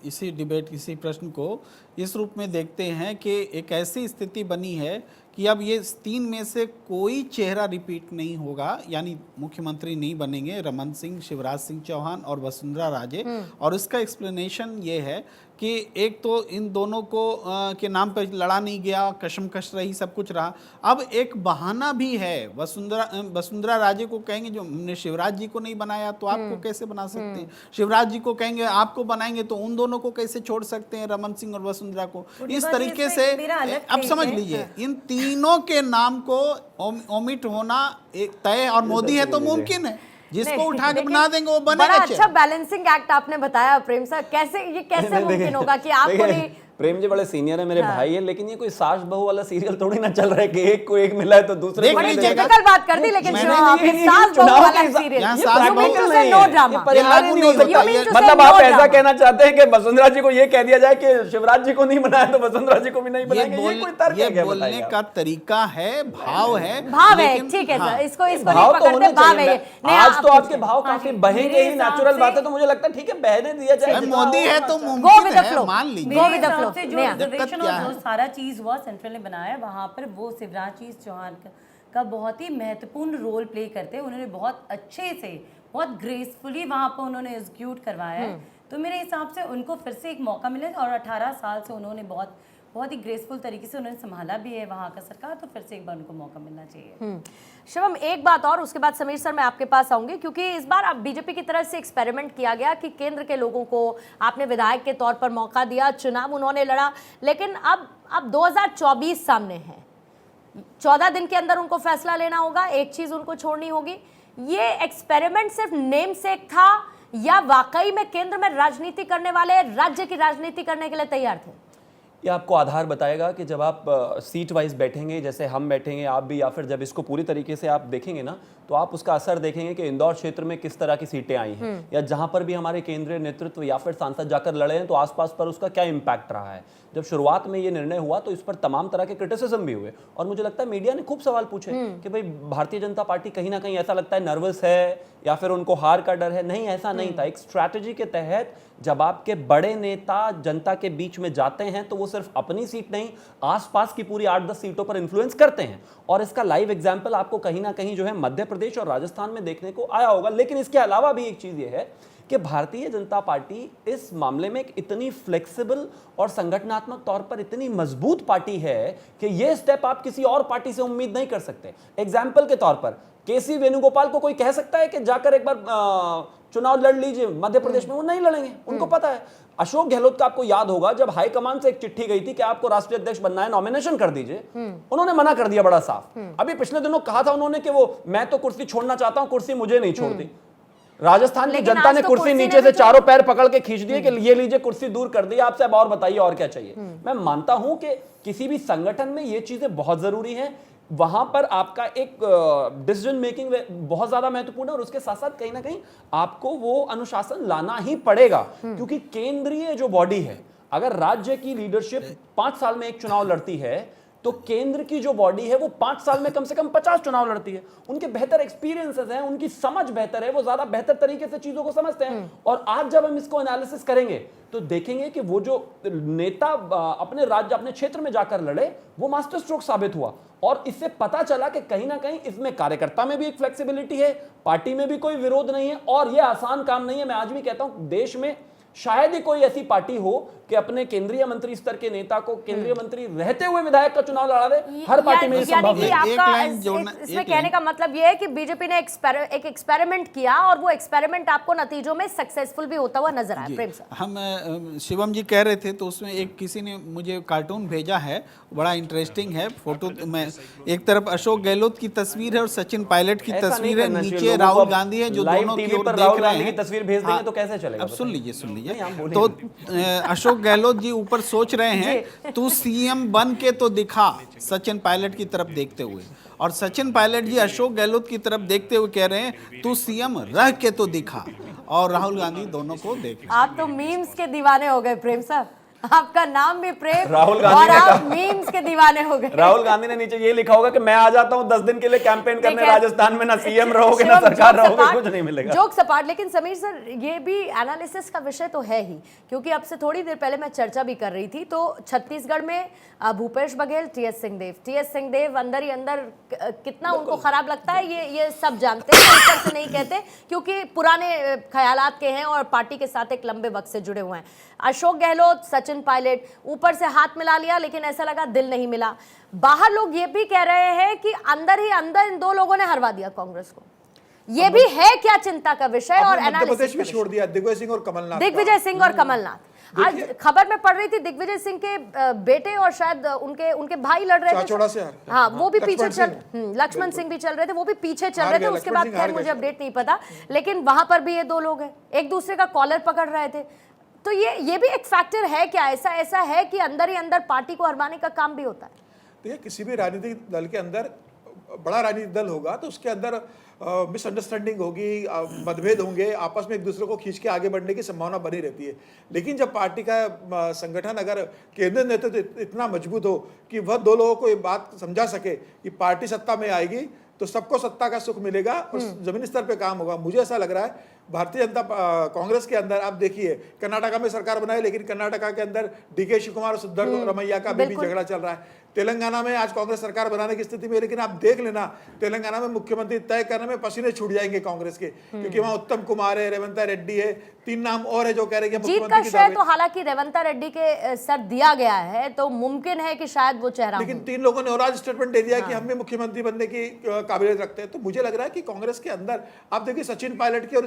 इसी डिबेट, इसी प्रश्न को इस रूप में देखते हैं कि एक ऐसी स्थिति बनी है कि अब ये 3 में से कोई चेहरा रिपीट नहीं होगा, यानी मुख्यमंत्री नहीं बनेंगे रमन सिंह, शिवराज सिंह चौहान और वसुंधरा राजे। और इसका एक्सप्लेनेशन ये है कि एक तो इन दोनों को के नाम पर लड़ा नहीं गया, कशमकश रही, सब कुछ रहा। अब एक बहाना भी है, वसुंधरा राजे को कहेंगे जो हमने शिवराज जी को नहीं बनाया तो आपको कैसे बना सकते हैं, शिवराज जी को कहेंगे आपको बनाएंगे तो उन दोनों को कैसे छोड़ सकते हैं, रमन सिंह और वसुंधरा को। इस तरीके से अब समझ लीजिए, इन तीनों के नाम को ओमिट होना एक तय, और मोदी है तो मुमकिन है, जिसको उठा के बना देंगे वो बनेगा। बड़ा अच्छा बैलेंसिंग एक्ट आपने बताया प्रेम सर, कैसे मुमकिन होगा कि आपको नहीं। प्रेम जी बड़े सीनियर है, मेरे भाई है, लेकिन ये कोई सास बहू वाला सीरियल थोड़ी ना चल रहा है कि एक को एक मिला है तो दूसरे को बड़ी टिपिकल बात कर दी, लेकिन सास बहू वाला सीरियल, मतलब आप ऐसा कहना चाहते हैं कि वसुंधरा जी को ये कह दिया जाए कि शिवराज जी को नहीं बनाया तो वसुंधरा जी को भी नहीं बनाएंगे? ये कोई तर्क है क्या? बोलने का तरीका है, भाव है, ठीक है सर, इसको भाव तो होने चाहिए। आज तो आपके भाव हाँ, काफी बहेंगे ही, नेचुरल बात है, तो मुझे लगता है ठीक है बहने दिया जाए। मोदी है तो मुमकिन है, मान लीजिए। से जो रिजर्वेशन और जो सारा चीज हुआ सेंट्रल ने बनाया, वहां पर वो शिवराज जी चौहान का बहुत ही महत्वपूर्ण रोल प्ले करते हैं। उन्होंने बहुत अच्छे से, बहुत ग्रेसफुली वहां पर उन्होंने एग्जीक्यूट करवाया है। तो मेरे हिसाब से उनको फिर से एक मौका मिले, और 18 साल से उन्होंने बहुत ही ग्रेसफुल तरीके से उन्होंने संभाला भी है वहाँ का सरकार, तो फिर से एक बार उनको मौका मिलना चाहिए। शिवम, एक बात और, उसके बाद समीर सर मैं आपके पास आऊंगी, क्योंकि इस बार अब बीजेपी की तरफ से एक्सपेरिमेंट किया गया कि केंद्र के लोगों को आपने विधायक के तौर पर मौका दिया, चुनाव उन्होंने लड़ा, लेकिन अब 2024 सामने है, 14 दिन के अंदर उनको फैसला लेना होगा, एक चीज उनको छोड़नी होगी। ये एक्सपेरिमेंट सिर्फ नेम सेक था या वाकई में केंद्र में राजनीति करने वाले राज्य की राजनीति करने के लिए तैयार थे? ये आपको आधार बताएगा कि जब आप सीट वाइज बैठेंगे, जैसे हम बैठेंगे आप भी, या फिर जब इसको पूरी तरीके से आप देखेंगे ना, तो आप उसका असर देखेंगे कि इंदौर क्षेत्र में किस तरह की सीटें आई हैं, या जहां पर भी हमारे केंद्रीय नेतृत्व या फिर सांसद जाकर लड़े हैं तो आसपास पर उसका क्या इम्पैक्ट रहा है। जब शुरुआत में ये निर्णय हुआ तो इस पर तमाम तरह के क्रिटिसिज्म भी हुए, और मुझे लगता है मीडिया ने खूब सवाल पूछे कि भाई भारतीय जनता पार्टी कहीं ना कहीं ऐसा लगता है नर्वस है या फिर उनको हार का डर है। नहीं, ऐसा नहीं था। एक स्ट्रैटेजी के तहत जब आपके बड़े नेता जनता के बीच में जाते हैं तो वो सिर्फ अपनी सीट नहीं, आसपास की पूरी 8-10 सीटों पर इन्फ्लुएंस करते हैं, और इसका लाइव एग्जाम्पल आपको कहीं ना कहीं जो है मध्य प्रदेश और राजस्थान में देखने को आया होगा। लेकिन इसके अलावा भी एक चीज ये है कि भारतीय जनता पार्टी इस मामले में एक इतनी फ्लेक्सिबल और संगठनात्मक तौर पर इतनी मजबूत पार्टी है कि ये स्टेप आप किसी और पार्टी से उम्मीद नहीं कर सकते। एग्जाम्पल के तौर पर केसी वेणुगोपाल को कोई कह सकता है कि जाकर एक बार चुनाव लड़ लीजिए मध्य प्रदेश में? वो नहीं लड़ेंगे, उनको पता है। अशोक गहलोत का आपको याद होगा, जब हाईकमान से एक चिट्ठी गई थी कि आपको राष्ट्रीय अध्यक्ष बनना है, नॉमिनेशन कर दीजिए, उन्होंने मना कर दिया बड़ा साफ। अभी पिछले दिनों कहा था उन्होंने कि वो मैं तो कुर्सी छोड़ना चाहता हूं, कुर्सी मुझे नहीं छोड़ती। राजस्थान की जनता ने कुर्सी नीचे से चारों पैर पकड़ के खींच दिए कि ये लीजिए कुर्सी दूर कर दी आपसे, अब और बताइए और क्या चाहिए। मैं मानता हूं कि किसी भी संगठन में ये चीजें बहुत जरूरी हैं, वहां पर आपका एक डिसीजन मेकिंग बहुत ज्यादा महत्वपूर्ण है, और उसके साथ साथ कहीं ना कहीं आपको वो अनुशासन लाना ही पड़ेगा, क्योंकि केंद्रीय जो बॉडी है, अगर राज्य की लीडरशिप 5 साल में एक चुनाव लड़ती है तो केंद्र की जो बॉडी है वो 5 साल में कम से कम 50 चुनाव लड़ती है। उनके बेहतर एक्सपीरियंसेस हैं, उनकी समझ बेहतर है, वो ज्यादा बेहतर तरीके से चीजों को समझते हैं। और आज जब हम इसको एनालिसिस करेंगे तो देखेंगे कि वो जो नेता अपने राज्य, अपने क्षेत्र में जाकर लड़े, वो मास्टर स्ट्रोक साबित हुआ, और इससे पता चला कि कहीं ना कहीं इसमें कार्यकर्ता में भी एक फ्लेक्सिबिलिटी है, पार्टी में भी कोई विरोध नहीं है, और ये आसान काम नहीं है। मैं आज भी कहता हूं देश में शायद ही कोई ऐसी पार्टी हो कि अपने केंद्रीय मंत्री स्तर के नेता को केंद्रीय मंत्री रहते हुए विधायक का चुनाव लड़ा दे। हर पार्टी में ये यानी संभव कि नहीं। आपका लाइन जोड़ना- इसमें एक कहने लाइन। का मतलब ये है कि बीजेपी ने एक एक्सपेरिमेंट किया और वो एक्सपेरिमेंट आपको नतीजों में सक्सेसफुल भी होता हुआ नजर आया। प्रेम सर, हम शिवम जी कह रहे थे तो उसमें एक किसी ने मुझे कार्टून भेजा है, बड़ा इंटरेस्टिंग है फोटो में। एक तरफ अशोक गहलोत की तस्वीर है और सचिन पायलट की ऐसा नहीं तस्वीर है, करना चाहिए। नीचे लोगों को राहुल अब गांधी है जो लाइव दोनों की टीवी ओर पर देख राहुल रहे गांधी हैं। की तस्वीर भेज देंगे तो कैसे चलेगा? अब सुन लीजिए नहीं, हम बोलेंगे। तो अशोक गहलोत जी ऊपर सोच रहे हैं तू सीएम बन के तो दिखा, सचिन पायलट की तरफ देखते हुए, और सचिन पायलट जी अशोक गहलोत की तरफ देखते हुए कह रहे हैं तू सीएम रह के तो दिखा, और राहुल गांधी दोनों को देख रहे हैं। आप तो मीम्स के दीवाने हो गए प्रेम सर। आपका नाम भी प्रेम राहुल गांधी और ने आप कहा- मीम्स के दीवाने हो गए। राहुल गांधी ने नीचे ये लिखा होगा कि मैं आ जाता हूं 10 दिन के लिए कैंपेन करने देखिए, राजस्थान में, ना सीएम रहोगे ना शिवम, सरकार जोक रहोगे, सपाट- कुछ नहीं मिलेगा। जोक सपाट, लेकिन समीर सर ये भी एनालिसिस का विषय तो है ही, क्योंकि अब से थोड़ी देर पहले मैं चर्चा भी कर रही थी। तो छत्तीसगढ़ में भूपेश बघेल, टीएस सिंहदेव अंदर ही अंदर कितना उनको खराब लगता है ये सब जानते हैं, ऊपर से नहीं कहते क्योंकि पुराने ख्यालात के हैं और पार्टी के साथ एक लंबे वक्त से जुड़े हुए हैं। अशोक गहलोत, सचिन पायलट, ऊपर से हाथ मिला लिया लेकिन ऐसा लगा दिल नहीं मिला। बाहर लोग ये भी कह रहे हैं कि अंदर ही अंदर इन दो लोगों ने हरवा दिया कांग्रेस को। ये भी है क्या चिंता का विषय और आपने मध्य एनालिसिस प्रदेश का में विषय? छोड़ दिया दिग्विजय सिंह और कमलनाथ का। दिग्विजय सिंह और कमलनाथ। आज खबर में पढ़ रही थी दिग्विजय सिंह के बेटे और शायद उनके भाई लड़ रहे थे। चाचौड़ा से हाँ, वो भी लक्ष्मण पीछे सिंह। लक्ष्मण सिंह भी चल रहे थे, वो भी पीछे चल हार रहे थे। गए, उसके लक्ष्मण बाद सिंह खैर हार मुझे गए। अपडेट नहीं पता, लेकिन वहां पर भी ये दो लोग हैं, एक दूसरे का कॉलर पकड़ रहे थे। तो ये भी एक फैक्टर है क्या? ऐसा है कि अंदर ही अंदर पार्टी को हरवाने का काम भी होता है? देखिए, किसी भी राजनीतिक दल के अंदर, बड़ा राजनीतिक दल होगा तो उसके अंदर मिसअंडरस्टैंडिंग होगी, मतभेद होंगे, आपस में एक दूसरे को खींच के आगे बढ़ने की संभावना बनी रहती है। लेकिन जब पार्टी का संगठन, अगर केंद्रीय नेतृत्व इतना मजबूत हो कि वह दो लोगों को ये बात समझा सके कि पार्टी सत्ता में आएगी तो सबको सत्ता का सुख मिलेगा और जमीनी स्तर पे काम होगा। मुझे ऐसा लग रहा है भारतीय जनता कांग्रेस के अंदर, आप देखिए कर्नाटका में सरकार बनाई लेकिन कर्नाटका के अंदर डीके शिवकुमार और सिद्धरमैया का अभी भी झगड़ा चल रहा है। तेलंगाना में आज कांग्रेस सरकार बनाने की स्थिति में, लेकिन आप देख लेना तेलंगाना में मुख्यमंत्री तय करने में पसीने छूट जाएंगे कांग्रेस के, क्योंकि वहां उत्तम कुमार है, रेवंता रेड्डी है, 3 नाम और है जो कह रहे हैं कि जीत का मुख्यमंत्री की श्रेय दावें। तो हालांकि रेवंता रेड्डी के सर दिया गया है, तो मुमकिन है कि शायद वो चेहरा लेकिन हो। 3 लोगों ने और आज स्टेटमेंट दे दिया कि हम भी मुख्यमंत्री बनने की काबिलियत रखते हैं। तो मुझे लग रहा है कि कांग्रेस के अंदर, आप देखिए सचिन पायलट की और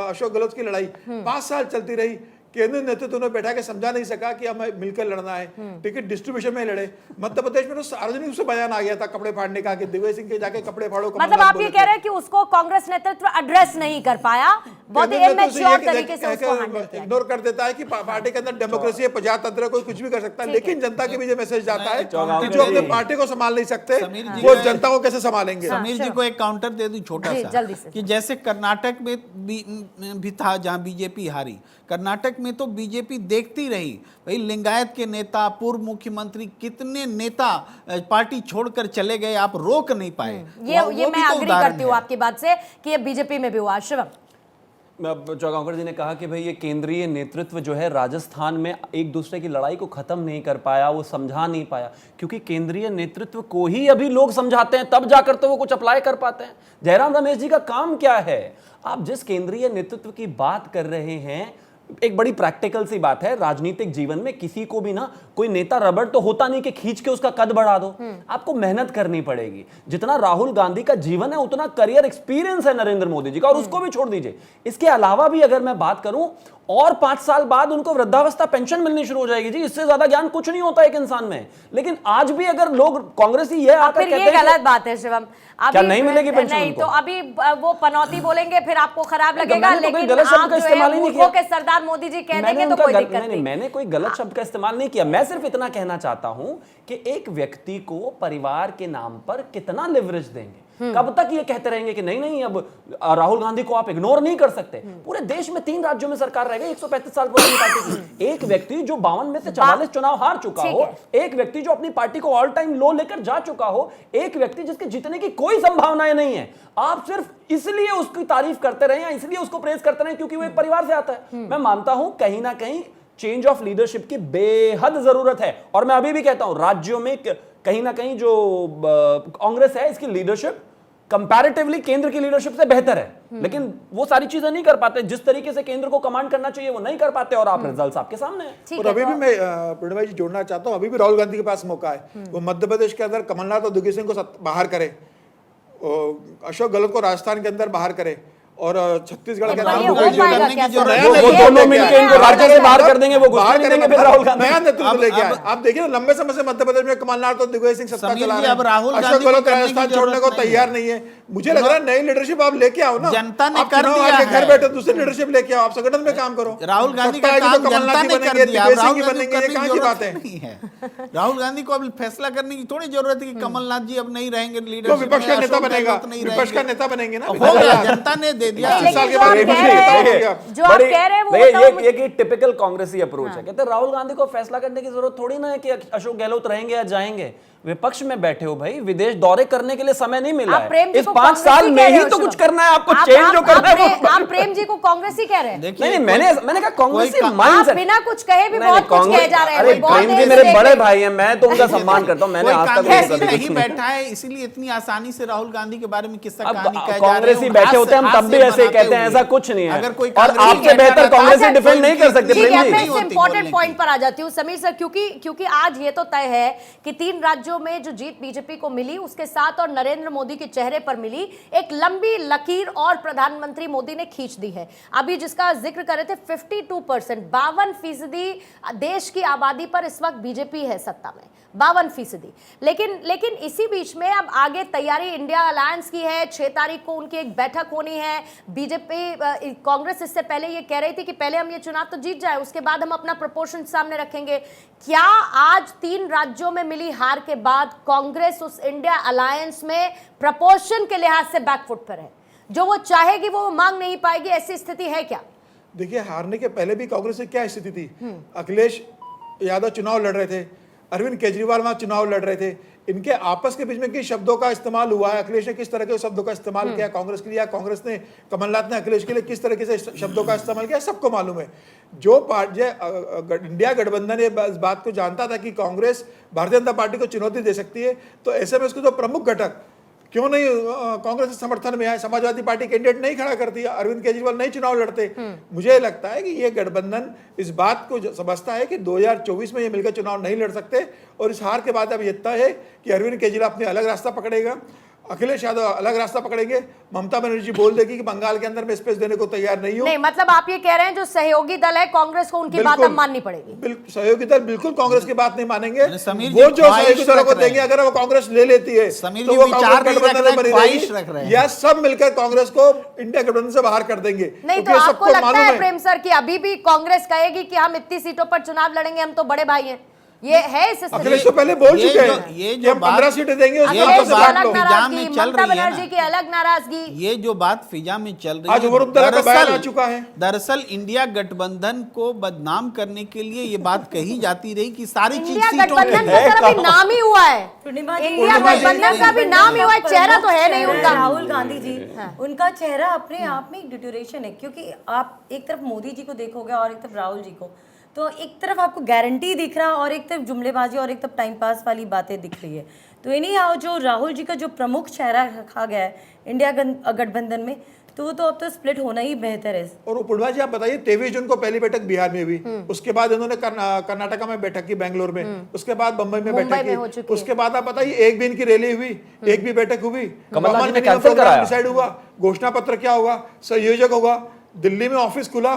अशोक गहलोत की लड़ाई 5 साल चलती रही। केंद्रीय नेतृत्व ने बैठा के समझा नहीं सका कि हमें मिलकर लड़ना है, टिकट डिस्ट्रीब्यूशन में लड़े। मध्य प्रदेश में तो सार्वजनिक रूप से बयान आ गया था कपड़े फाड़ने का कि दिग्विजय सिंह के जाके कपड़े फाड़ो। मतलब आप ये कह रहे हैं कि उसको कांग्रेस नेतृत्व एड्रेस नहीं कर पाया, बहुत ही इमेच्योर तरीके से उसको हैंडल किया। इग्नोर कर देता है कि पार्टी के अंदर डेमोक्रेसी है, प्रजातंत्र है, कोई कुछ भी कर सकता है। लेकिन जनता के भी ये मैसेज जाता है कि जो अपने पार्टी को संभाल नहीं सकते समीर जी वो का- जनता को कैसे संभालेंगे। समीर जी को एक काउंटर दे दूं छोटा जी, सा, जल्दी से। कि जैसे कर्नाटक में भी था जहां बीजेपी हारी, कर्नाटक में तो बीजेपी देखती रही। भाई लिंगायत के नेता, पूर्व मुख्यमंत्री, कितने नेता पार्टी छोड़कर चले गए, आप रोक नहीं पाए। ये वो भी मैं तो अग्री उदाहरण करती हूँ है। आपकी बात से कि ये बीजेपी में भी हुआ। शिवम, चौगांवकर जी ने कहा कि भाई ये केंद्रीय नेतृत्व जो है राजस्थान में एक दूसरे की लड़ाई को खत्म नहीं कर पाया, वो समझा नहीं पाया, क्योंकि केंद्रीय नेतृत्व को ही अभी लोग समझाते हैं, तब जाकर तो वो कुछ अप्लाई कर पाते हैं। जयराम रमेश जी का काम क्या है? आप जिस केंद्रीय नेतृत्व की बात कर रहे हैं, एक बड़ी प्रैक्टिकल सी बात है, राजनीतिक जीवन में किसी को भी ना, कोई नेता रबड़ तो होता नहीं कि खींच के उसका कद बढ़ा दो। आपको मेहनत करनी पड़ेगी। जितना राहुल गांधी का जीवन है उतना करियर एक्सपीरियंस है नरेंद्र मोदी जी का, और उसको भी छोड़ दीजिए। इसके अलावा भी अगर मैं बात करूं, और 5 साल बाद उनको वृद्धावस्था पेंशन मिलनी शुरू हो जाएगी जी। इससे ज्यादा ज्ञान कुछ नहीं होता एक इंसान में। लेकिन आज भी अगर लोग कांग्रेसी ये आकर फिर कहते ये हैं गलत बात है शिवम। क्या नहीं मिलेगी पेंशन नहीं उनको? तो अभी वो पनौती बोलेंगे, फिर आपको खराब लगेगा, मैंने तो कोई लेकिन गलत शब्द आप का जो है इस्तेमाल ही नहीं मूर्खों किया। के सरदार मोदी जी कह मैंने देंगे तो उनका कोई गल- दिक्कत नहीं। मैंने कोई गलत शब्द का इस्तेमाल नहीं किया। मैं सिर्फ इतना कहना चाहता हूं कि एक व्यक्ति को परिवार के नाम पर कितना लिवरेज देंगे? कब तक ये कहते रहेंगे कि नहीं नहीं अब राहुल गांधी को आप इग्नोर नहीं कर सकते? पूरे देश में 3 राज्यों में सरकार रह गई 135 साल पुरानी पार्टी की। एक व्यक्ति जो 52 में से 44 चुनाव हार चुका ठीक हो, है। एक व्यक्ति जो अपनी पार्टी को ऑल टाइम लो लेकर जा चुका हो, एक व्यक्ति जिसके जीतने की कोई संभावनाएं नहीं है, आप सिर्फ इसलिए उसकी तारीफ करते रहे या इसलिए उसको प्रेज करते रहे क्योंकि वो एक परिवार से आता है। मैं मानता हूं कहीं ना कहीं चेंज ऑफ लीडरशिप की बेहद जरूरत है, और मैं अभी भी कहता हूं राज्यों में कहीं ना कहीं जो कांग्रेस है इसकी लीडरशिप कंपैरेटिवली केंद्र की लीडरशिप से बेहतर है। लेकिन वो सारी चीजें नहीं कर पाते। जिस तरीके से केंद्र को कमांड करना चाहिए वो नहीं कर पाते, और आप रिजल्ट्स आपके सामने हैं। ठीक और है, अभी भी तो- मैं प्रणव भाई जी जोड़ना चाहता हूँ, अभी भी राहुल गांधी के पास मौका है। वो मध्य प्रदेश के अंदर कमलनाथ और दिग्विजय सिंह को बाहर करे, अशोक गहलोत को राजस्थान के अंदर बाहर करे, और छत्तीसगढ़ के पर ये अंदर हो भूपेश पाएगा बघेल क्या? जो सर? नया वो नेतृत्व दोनों लेके मिलके आए। इनको राज्य से बाहर कर देंगे, वो घुसने बाहर नहीं देंगे करेंगे, फिर राहुल गांधी। नया नेतृत्व लेके आए। अब- आप देखिए ना, लंबे समय से मध्य प्रदेश में कमलनाथ और दिग्विजय सिंह सत्ता समीर चला जी, रहे अब राहुल हैं। गांधी अशोक को गहलोत करने की राजस्थान छोड़ने जरूरत को नहीं तैयार है। नहीं है। मुझे लग रहा है नई लीडरशिप आप लेके आओ ना। जनता ने आप कर चुनाव दिया आके घर है। बैठे दूसरी लीडरशिप लेके आओ, आप संगठन में काम करो। राहुल गांधी सत्ता का आएगी तो काम कमलनाथ जनता जी ने बनेंगे, कर दिया, अब दिग्विजय राहुल सिंह गांधी बनेंगे, को ये करने कहाँ की की जरूरत बात है? नहीं है। राहुल गांधी को अब फैसला करने की थोड़ी जरूरत है कि कमलनाथ जी अब नहीं रहेंगे तो लीडरशिप विपक्ष का में, नेता अशोक बनेगा, गहलोत नहीं विपक्ष का रहेंगे। नेता बनेंगे ना। हो गया, जनता ने दे दिया। नहीं, 25 साल लेकिन के जो बाद आप विपक्ष कह का रहे नेता हैं, हो गया। जो आप कह रहे हैं वो देखिए, बताओ ये टिपिकल कांग्रेसी अप्रोच है। कहते हैं राहुल गांधी को फैसला करने की जरूरत थोड़ी ना है कि अशोक गहलोत रहेंगे या जाएंगे। विपक्ष में बैठे हो भाई, विदेश दौरे करने के लिए समय नहीं मिला आप प्रेम है। जी इस को 5 कांग्रेसी साल कह में रहे ही हो, तो शुभम। कुछ करना है आपको, आप- चेंज आप- जो करना है आप प्रेम जी को कांग्रेसी कह रहे हैं। देखिए, नहीं, कोई- मैंने कहा कांग्रेसी कोई- माइंडसेट। आप बिना कुछ कहे भी नहीं, बहुत कुछ कांग्रेस- कहे जा रहे हैं। अरे वो बहुत प्रेम जी देर मेरे से बड़े देख- भाई हैं, मैं तो उनका सम्मान करता हूं। मैंने कोई आज तक कांग्रेसी उनका नहीं कुछ बैठा है, इसीलिए इतनी आसानी से राहुल गांधी के बारे में किस्सा अब कहानी कहे जा रहे हैं। कांग्रेसी वो बैठे हाथ होते हैं, हम से- तब भी हाथ से ऐसे ही बनाते कहते हैं, हुए। ऐसा कुछ नहीं है। अगर कोई और कांग्रेसी आपसे बैठा बेहतर रहता, कांग्रेसी अच्छा, डिफेंड कोई नहीं कर सकते ठीक है, प्रेम जी। मैं नहीं इस होती इंपॉर्टेंट बोलने पॉइंट की। पर आ जाती हूँ समीर सर, क्योंकि आज ये तो तय है कि 3 राज्यों में जो जीत बीजेपी को मिली, उसके साथ और नरेंद्र मोदी के चेहरे पर मिली एक लंबी लकीर और प्रधानमंत्री मोदी ने खींच दी है। अभी जिसका जिक्र कर रहे थे 52%, 52% देश की आबादी पर इस वक्त बीजेपी है सत्ता में, 52%। लेकिन इसी बीच में अब आगे तैयारी इंडिया अलायंस की है। 6 तारीख को उनकी एक बैठक होनी है। बीजेपी कांग्रेस इससे पहले ये कह रही थी कि पहले हम ये चुनाव तो जीत जाए, उसके बाद हम अपना प्रपोर्शन सामने रखेंगे। क्या आज 3 राज्यों में मिली हार के बाद कांग्रेस उस इंडिया अलायंस में प्रपोर्शन के लिहाज से बैकफुट पर है? जो वो चाहेगी वो मांग नहीं पाएगी, ऐसी स्थिति है क्या? देखिए, हारने के पहले भी कांग्रेस की क्या स्थिति थी। अखिलेश यादव चुनाव लड़ रहे थे, अरविंद केजरीवाल वहां चुनाव लड़ रहे थे। इनके आपस के बीच में किस शब्दों का इस्तेमाल हुआ है, अखिलेश ने किस तरह के शब्दों का इस्तेमाल किया कांग्रेस के लिए, या कांग्रेस ने कमलनाथ ने अखिलेश के लिए किस तरीके से शब्दों का इस्तेमाल किया, सबको मालूम है। जो पार्टी इंडिया गठबंधन ये इस बात को जानता था कि कांग्रेस भारतीय जनता पार्टी को चुनौती दे सकती है, तो ऐसे में उसके जो प्रमुख घटक क्यों नहीं कांग्रेस के समर्थन में आए, समाजवादी पार्टी कैंडिडेट नहीं खड़ा करती, अरविंद केजरीवाल नहीं चुनाव लड़ते। मुझे लगता है कि ये गठबंधन इस बात को समझता है कि 2024 में ये मिलकर चुनाव नहीं लड़ सकते, और इस हार के बाद अब ये तय है कि अरविंद केजरीवाल अपने अलग रास्ता पकड़ेगा, अखिलेश यादव अलग रास्ता पकड़ेंगे, ममता बनर्जी बोल देगी कि बंगाल के अंदर में स्पेस देने को तैयार नहीं हूं। नहीं, मतलब आप ये कह रहे हैं जो सहयोगी दल है कांग्रेस को उनकी बात अब माननी पड़ेगी। सहयोगी दल बिल्कुल कांग्रेस की बात नहीं मानेंगे। समीर जी वो जो ख्वाहिश सहयोगी दलों को रख रहे देंगे, हैं। अगर वो कांग्रेस ले लेती है समीर तो जी वो विचार कांग्रेस नहीं रख गठबंधन रहे, में बनी ख्वाहिश रहेगी, रख रहे हैं। या सब मिलकर कांग्रेस को इंडिया गठबंधन से बाहर कर देंगे। नहीं तो क्योंकि आपको सबको लगता मालूम है प्रेम सर कि अभी भी कांग्रेस कहेगी कि हम इतनी सीटों पर चुनाव लड़ेंगे, हम तो बड़े भाई हैं? ये है इस स्थिति? अखिलेश तो पहले बोल ये चुके जो- हैं ये कि जो हम बात- 15 सीटें देंगे, उसमें ये आपस जो से बात बांट अलग लो। फिजा नाराजगी, में चल ममता रही है बनर्जी ना। की अलग नाराजगी। ये जो बात फिजा में चल रही आज है, उमर अब्दुल्ला का बयान आ चुका है। दरअसल इंडिया गठबंधन को बदनाम करने के लिए ये बात कही जाती रही कि सारी चीज इंडिया सीटों पे गठबंधन है। का सर अभी नाम ही हुआ है, पूर्णिमा जी, इंडिया गठबंधन का भी नाम ही हुआ है, चेहरा तो है नहीं उनका। राहुल गांधी जी, उनका चेहरा अपने आप में एक डिटोरेशन है, क्योंकि आप एक तरफ मोदी जी को देखोगे और एक तरफ राहुल जी को, तो एक तरफ आपको गारंटी दिख रहा और एक तरफ जुमलेबाजी और एक तरफ टाइम पास वाली बातें दिख रही है। तो इन्हीं आओ जो राहुल जी का जो प्रमुख चेहरा रखा गया है इंडिया गठबंधन में, तो वो तो अब तो स्प्लिट होना ही बेहतर है। और पूर्णिमा जी आप बताइए, 23 जून को पहली बैठक बिहार में हुई, उसके बाद इन्होंने कर्नाटका में बैठक की, बेंगलोर में, उसके बाद बम्बई में मुंबई में हो बैठक चुकी की, है। उसके बाद आप बताइए एक भी इनकी रैली हुई, एक भी बैठक हुई, कमलनाथ जी ने कॉमन कैंसिल प्रोग्राम कराया। डिसाइड हुआ, घोषणा पत्र क्या होगा, संयोजक होगा, दिल्ली में ऑफिस खुला,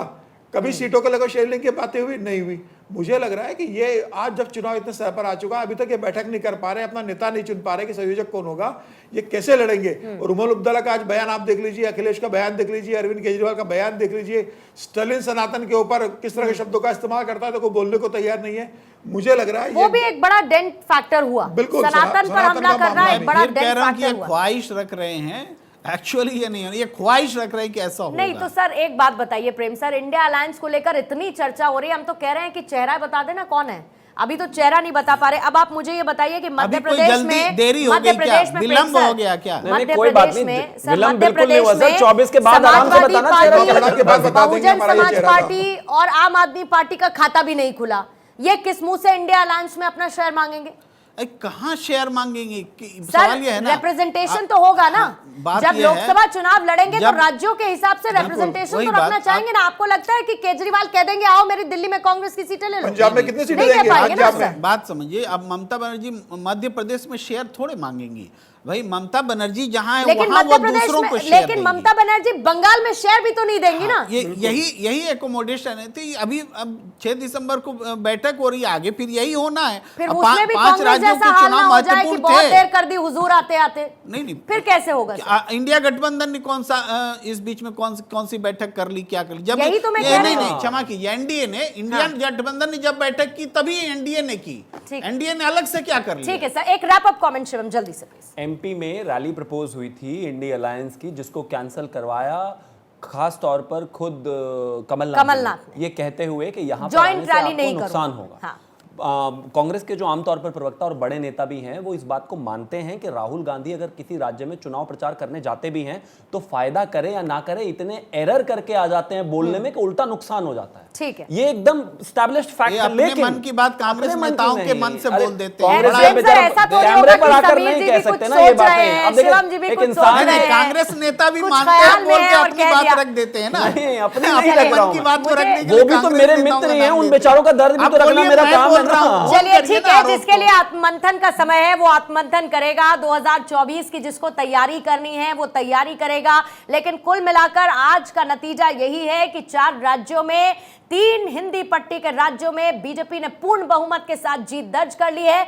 कभी सीटों को लेकर शेयरिंग की बातें हुई नहीं हुई। मुझे लग रहा है कि ये आज जब चुनाव इतने स्तर पर आ चुका है, अभी तक ये बैठक नहीं कर पा रहे, अपना नेता नहीं चुन पा रहे कि संयोजक कौन होगा, ये कैसे लड़ेंगे। और उमर अब्दुल्ला का आज बयान आप देख लीजिए, अखिलेश का बयान देख लीजिए, अरविंद केजरीवाल का बयान देख लीजिए, स्टालिन सनातन के ऊपर किस तरह के शब्दों का इस्तेमाल करता है, तो कोई बोलने को तैयार नहीं है। मुझे लग रहा है वो भी एक बड़ा डेंट फैक्टर हुआ, बिल्कुल, सनातन पर सनातन हमला का करना मामला एक है। बड़ा फिर कह डेंट रहा हूं कि फैक्टर ये हुआ। ख्वाहिश रख रहे हैं, एक्चुअली ये नहीं है, ये ख्वाहिश रख रहे हैं कि ऐसा होगा। नहीं तो सर एक बात बताइए प्रेम सर, इंडिया अलायंस को लेकर इतनी चर्चा हो रही है, हम तो कह रहे हैं कि चेहरा बता देना कौन है, अभी तो चेहरा नहीं बता पा रहे। अब आप मुझे ये बताइए कि मध्य अभी कोई प्रदेश जल्दी में देरी हो गई क्या? विलंब हो गया क्या? नहीं, मध्य कोई बात प्रदेश नहीं, में सर, विलंब मध्य बिल्कुल नहीं हुआ प्रदेश सर, 24 के बाद आराम से समाजवादी बताना पार्टी, चेहरा के बाद बता देंगे बहुजन हमारा ये समाज चेहरा था। पार्टी और आम आदमी पार्टी का खाता भी नहीं खुला, ये किस मुंह से इंडिया अलायंस में अपना शेयर मांगेंगे? कहाँ शेयर मांगेंगे सवाल ये है सर ना। रिप्रेजेंटेशन तो होगा ना, बात जब ये है, लोकसभा चुनाव लड़ेंगे तो जब- राज्यों के हिसाब से बिल्कुल, रिप्रेजेंटेशन वही तो रखना बात, चाहेंगे ना। आपको लगता है कि केजरीवाल कह देंगे आओ मेरी दिल्ली में कांग्रेस की सीटें ले लो? पंजाब में कितनी सीटें नहीं कह देंगे? पाएंगे ना पंजाब में सर। बात समझिए, अब ममता बनर्जी मध्य प्रदेश में शेयर थोड़े मांगेंगी भाई। ममता बनर्जी जहां है लेकिन वहां मध्य वो प्रदेश दूसरों में, को शेयर लेकिन देंगी। ममता बनर्जी बंगाल में शेयर भी तो नहीं देंगी ना। यही एकोमोडेशन है। तो अभी अब 6 दिसंबर को बैठक हो रही है, आगे फिर यही होना है। फिर अब उसमें भी 5 कांग्रेस राज्यों जैसा के हाल ना चुनाव हो जाए कि महत्वपूर्ण बहुत थे। देर कर दी हुजूर आते आते। नहीं फिर कैसे होगा सर? इंडिया गठबंधन ने कौन सा इस बीच में कौन सी बैठक कर ली, क्या कर ली? जब यही तो मैं ये कह रही नहीं हूं। नहीं क्षमा कीजिए, एनडीए ने, इंडियन गठबंधन ने जब बैठक की तभी एनडीए ने की। ठीक। एनडीए ने अलग से क्या कर लिया? ठीक है सर, एक रैप अप कमेंट शिवम जल्दी से प्लीज। एमपी में रैली प्रपोज हुई थी इंडिया अलायंस की, जिसको कैंसिल करवाया खास तौर पर खुद कमलनाथ ने। ये कहते हुए कि यहाँ पर Joint आने से rally आपको नहीं नुकसान करूंगा। होगा। हाँ। कांग्रेस के जो आमतौर पर प्रवक्ता और बड़े नेता भी हैं वो इस बात को मानते हैं कि राहुल गांधी अगर किसी राज्य में चुनाव प्रचार करने जाते भी हैं तो फायदा करे या ना करे, इतने एरर करके आ जाते हैं बोलने में कि उल्टा नुकसान हो जाता है। ठीक है। ये एकदम एस्टैब्लिश्ड फैक्ट ये है। अपने लेकिन मन की बात कांग्रेस अपने मन की नेताओं के नहीं। मन से अरे, बोल देते हैं। कांग्रेस बड़ा- के सर, बेचारा ऐसा तो नहीं कैमरे होगा पर कि आकर समीर नहीं जी कह भी सकते कुछ ना ये सोच रहे बातें। हैं, अब देखिए, शिवम जी भी एक कुछ इंसान सोच रहे नहीं, हैं। कांग्रेस नेता भी कुछ मानते हैं, ख्याल में बोल है के और अपनी कह बात दिया। रख देते हैं ना। नहीं, अपनी नहीं अपने रख रहा मन हूं की मैं। बात को मुझे- रखने के वो लिए भी तो कांग्रेस मेरे नेताओं मित्र का ही हैं, नाम उन लेते बेचारों का दर्द भी आप तो रखना बोलिए, मेरा मैं काम बोल है रहा हूं। ना। चलिए ठीक है, जिसके लिए आत्ममंथन का समय है वो आत्ममंथन करेगा। 2024 की जिसको तैयारी करनी है वो तैयारी करेगा। लेकिन कुल मिलाकर आज का नतीजा यही है कि 4 राज्यों में, 3 हिंदी पट्टी के राज्यों में बीजेपी ने पूर्ण बहुमत के साथ जीत दर्ज कर ली है।